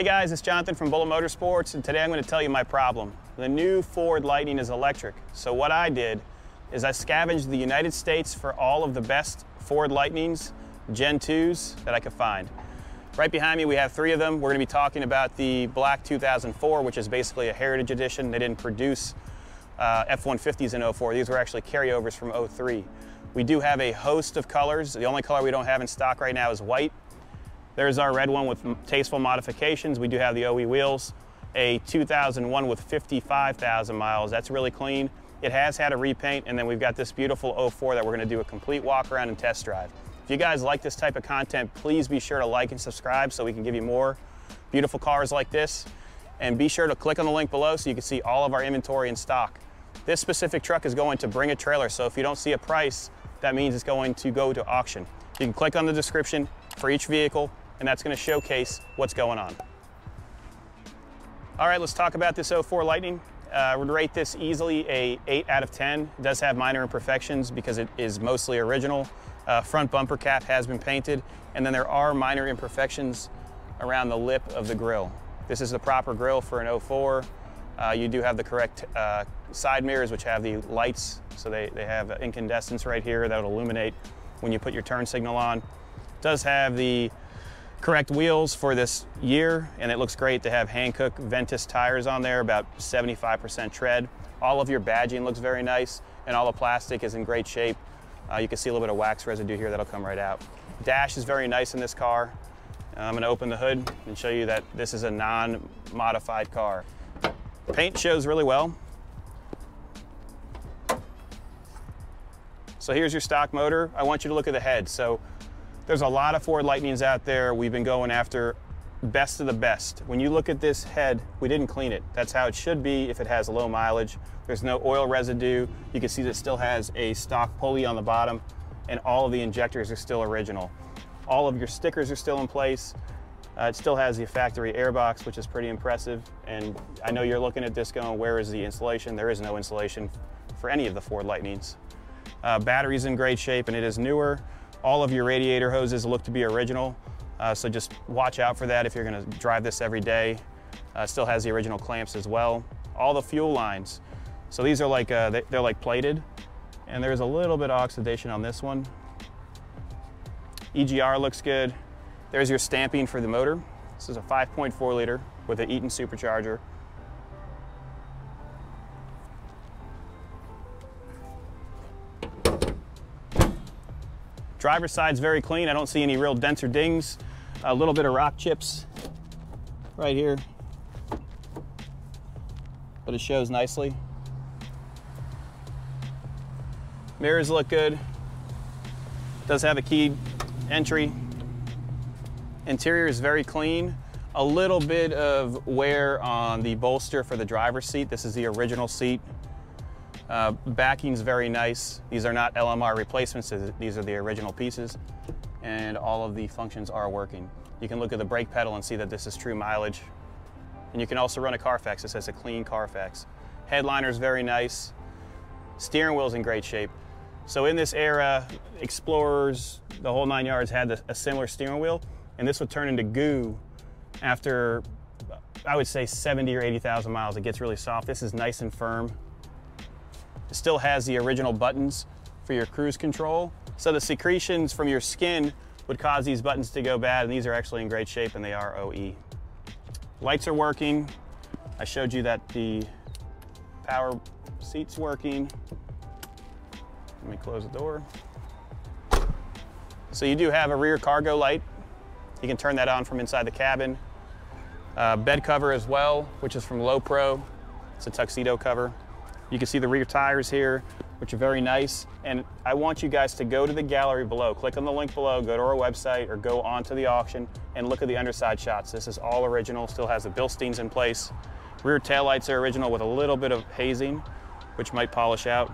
Hey guys, it's Jonathan from Bullet Motorsports, and today I'm going to tell you my problem. The new Ford Lightning is electric, so what I did is I scavenged the United States for all of the best Ford Lightnings, Gen 2s that I could find. Right behind me we have 3 of them. We're going to be talking about the black 2004, which is basically a heritage edition. They didn't produce F-150s in 04. These were actually carryovers from 03. We do have a host of colors. The only color we don't have in stock right now is white. There's our red one with tasteful modifications. We do have the OE wheels, a 2001 with 55,000 miles. That's really clean. It has had a repaint, and then we've got this beautiful 04 that we're gonna do a complete walk around and test drive. If you guys like this type of content, please be sure to like and subscribe so we can give you more beautiful cars like this. And be sure to click on the link below so you can see all of our inventory in stock. This specific truck is going to bring a trailer, so if you don't see a price, that means it's going to go to auction. You can click on the description for each vehicle, and that's going to showcase what's going on. All right, let's talk about this 04 Lightning. I would rate this easily a 8 out of 10. It does have minor imperfections because it is mostly original. Front bumper cap has been painted, and then there are minor imperfections around the lip of the grille. This is the proper grille for an 04. You do have the correct side mirrors, which have the lights, so they have incandescence right here that will illuminate when you put your turn signal on. It does have the correct wheels for this year, and it looks great to have Hankook Ventus tires on there, about 75% tread. All of your badging looks very nice, and all the plastic is in great shape. You can see a little bit of wax residue here that'll come right out. Dash is very nice in this car. I'm going to open the hood and show you that this is a non-modified car. Paint shows really well. So here's your stock motor. I want you to look at the head. So there's a lot of Ford Lightnings out there. We've been going after best of the best. When you look at this head, we didn't clean it. That's how it should be if it has low mileage. There's no oil residue. You can see that it still has a stock pulley on the bottom, and all of the injectors are still original. All of your stickers are still in place. It still has the factory airbox, which is pretty impressive. And I know you're looking at this going, where is the insulation? There is no insulation for any of the Ford Lightnings. Battery's in great shape, and it is newer. All of your radiator hoses look to be original, so just watch out for that if you're going to drive this every day. It still has the original clamps as well. All the fuel lines. So these are like, they're like plated, and there's a little bit of oxidation on this one. EGR looks good. There's your stamping for the motor. This is a 5.4 liter with an Eaton supercharger. Driver's side's very clean. I don't see any real dents or dings. A little bit of rock chips right here, but it shows nicely. Mirrors look good. Does have a keyed entry. Interior is very clean. A little bit of wear on the bolster for the driver's seat. This is the original seat. Backing's very nice. These are not LMR replacements. These are the original pieces, and all of the functions are working. You can look at the brake pedal and see that this is true mileage. And you can also run a Carfax. It says a clean Carfax. Headliner's very nice. Steering wheel's in great shape. So in this era, Explorers, the whole 9 yards, had a similar steering wheel, and this would turn into goo after, I would say, 70 or 80,000 miles. It gets really soft. This is nice and firm. It still has the original buttons for your cruise control. So the secretions from your skin would cause these buttons to go bad, and these are actually in great shape, and they are OE. Lights are working. I showed you that the power seat's working. Let me close the door. So you do have a rear cargo light. You can turn that on from inside the cabin. Bed cover as well, which is from Low Pro. It's a tuxedo cover. You can see the rear tires here, which are very nice. And I want you guys to go to the gallery below. Click on the link below, go to our website, or go onto the auction and look at the underside shots. This is all original, still has the Bilsteins in place. Rear taillights are original with a little bit of hazing, which might polish out.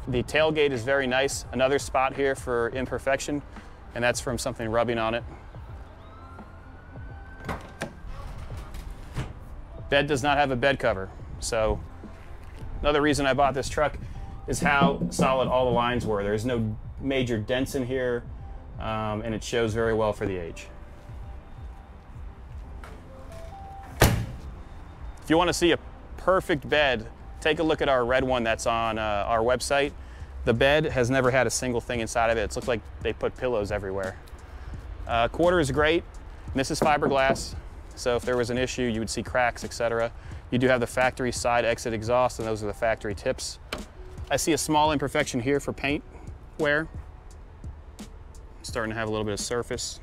The tailgate is very nice. Another spot here for imperfection, and that's from something rubbing on it. Bed does not have a bed cover, so another reason I bought this truck is how solid all the lines were. There's no major dents in here, and it shows very well for the age. If you want to see a perfect bed, take a look at our red one that's on our website. The bed has never had a single thing inside of it. It looks like they put pillows everywhere. Quarter is great. And this is fiberglass, so if there was an issue, you would see cracks, etc. You do have the factory side exit exhaust, and those are the factory tips. I see a small imperfection here for paint wear. Starting to have a little bit of surface.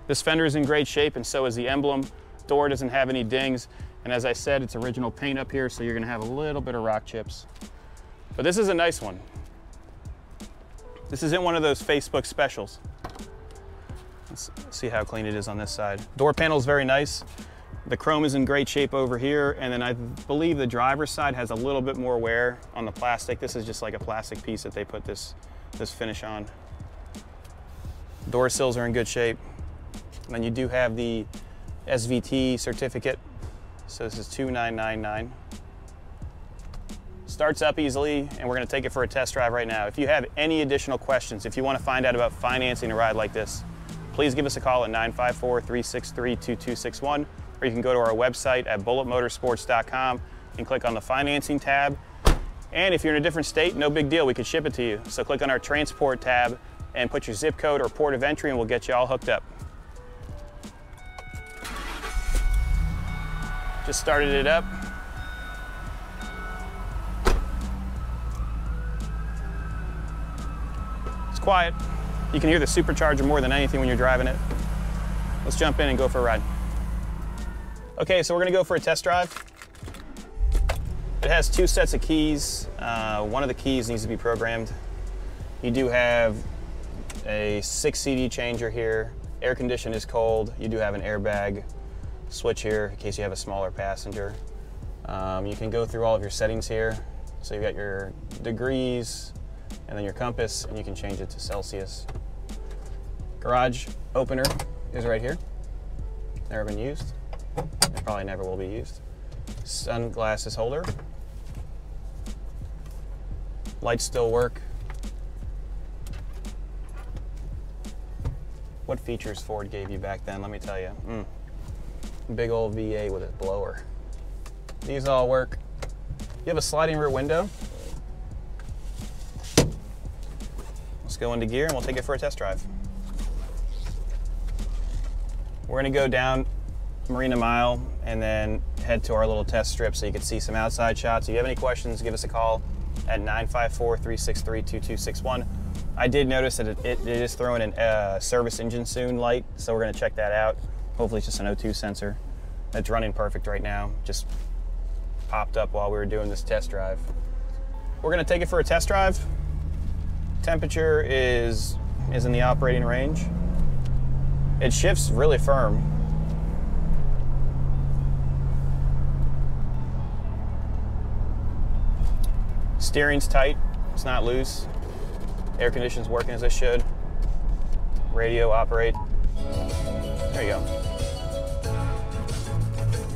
This fender is in great shape, and so is the emblem. Door doesn't have any dings, and as I said, it's original paint up here, so you're gonna have a little bit of rock chips. But this is a nice one. This isn't one of those Facebook specials. Let's see how clean it is on this side. Door panel is very nice. The chrome is in great shape over here, and then I believe the driver's side has a little bit more wear on the plastic. This is just like a plastic piece that they put this finish on. Door sills are in good shape. And then you do have the SVT certificate. So this is 2999. Starts up easily, and we're gonna take it for a test drive right now. If you have any additional questions, if you wanna find out about financing a ride like this, please give us a call at 954-363-2261, or you can go to our website at bulletmotorsports.com and click on the financing tab. And if you're in a different state, no big deal, we could ship it to you. So click on our transport tab and put your zip code or port of entry, and we'll get you all hooked up. Just started it up. It's quiet. You can hear the supercharger more than anything when you're driving it. Let's jump in and go for a ride. Okay, so we're gonna go for a test drive. It has two sets of keys. One of the keys needs to be programmed. You do have a 6 CD changer here. Air condition is cold. You do have an airbag switch here in case you have a smaller passenger. You can go through all of your settings here. So you've got your degrees and then your compass, and you can change it to Celsius. Garage opener is right here. Never been used. It probably never will be used. Sunglasses holder. Lights still work. What features Ford gave you back then, let me tell you. Big old V8 with a blower. These all work. You have a sliding rear window. Let's go into gear and we'll take it for a test drive. We're gonna go down Marina Mile and then head to our little test strip so you can see some outside shots. If you have any questions, give us a call at 954-363-2261. I did notice that it is throwing a service engine soon light, so we're gonna check that out. Hopefully it's just an O2 sensor. It's running perfect right now. Just popped up while we were doing this test drive. We're gonna take it for a test drive. Temperature is in the operating range. It shifts really firm. Steering's tight, it's not loose. Air conditioning's working as it should. Radio operate. There you go.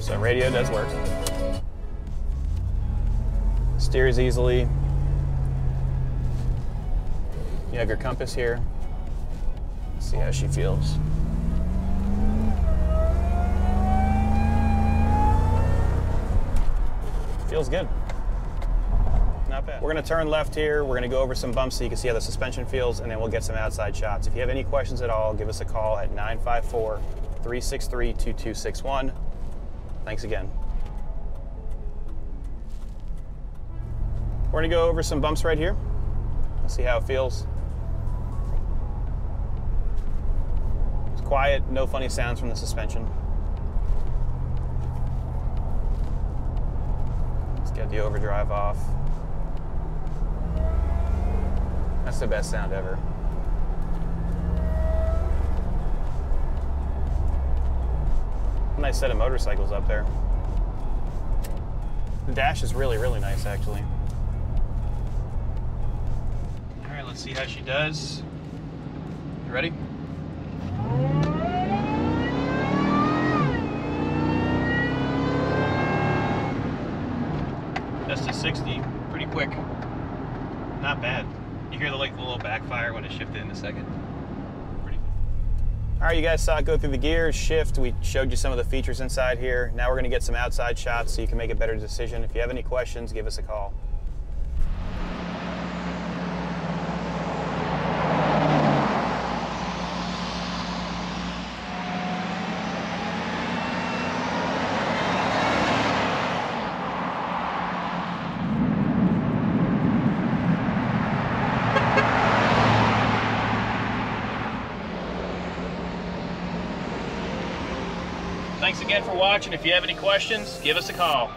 So radio does work. Steers easily. You have your compass here. Let's see how she feels. Feels good. Not bad. We're gonna turn left here. We're gonna go over some bumps so you can see how the suspension feels, and then we'll get some outside shots. If you have any questions at all, give us a call at 954-363-2261. Thanks again. We're gonna go over some bumps right here. Let's see how it feels. It's quiet, no funny sounds from the suspension. Let's get the overdrive off. That's the best sound ever. Nice set of motorcycles up there. The dash is really, really nice, actually. All right, let's see how she does. You ready? That's to 60, pretty quick. Not bad. You hear the little backfire when it shifted in a second. Pretty All right, you guys saw it go through the gears, shift. We showed you some of the features inside here. Now we're gonna get some outside shots so you can make a better decision. If you have any questions, give us a call. Thanks again for watching. If you have any questions, give us a call.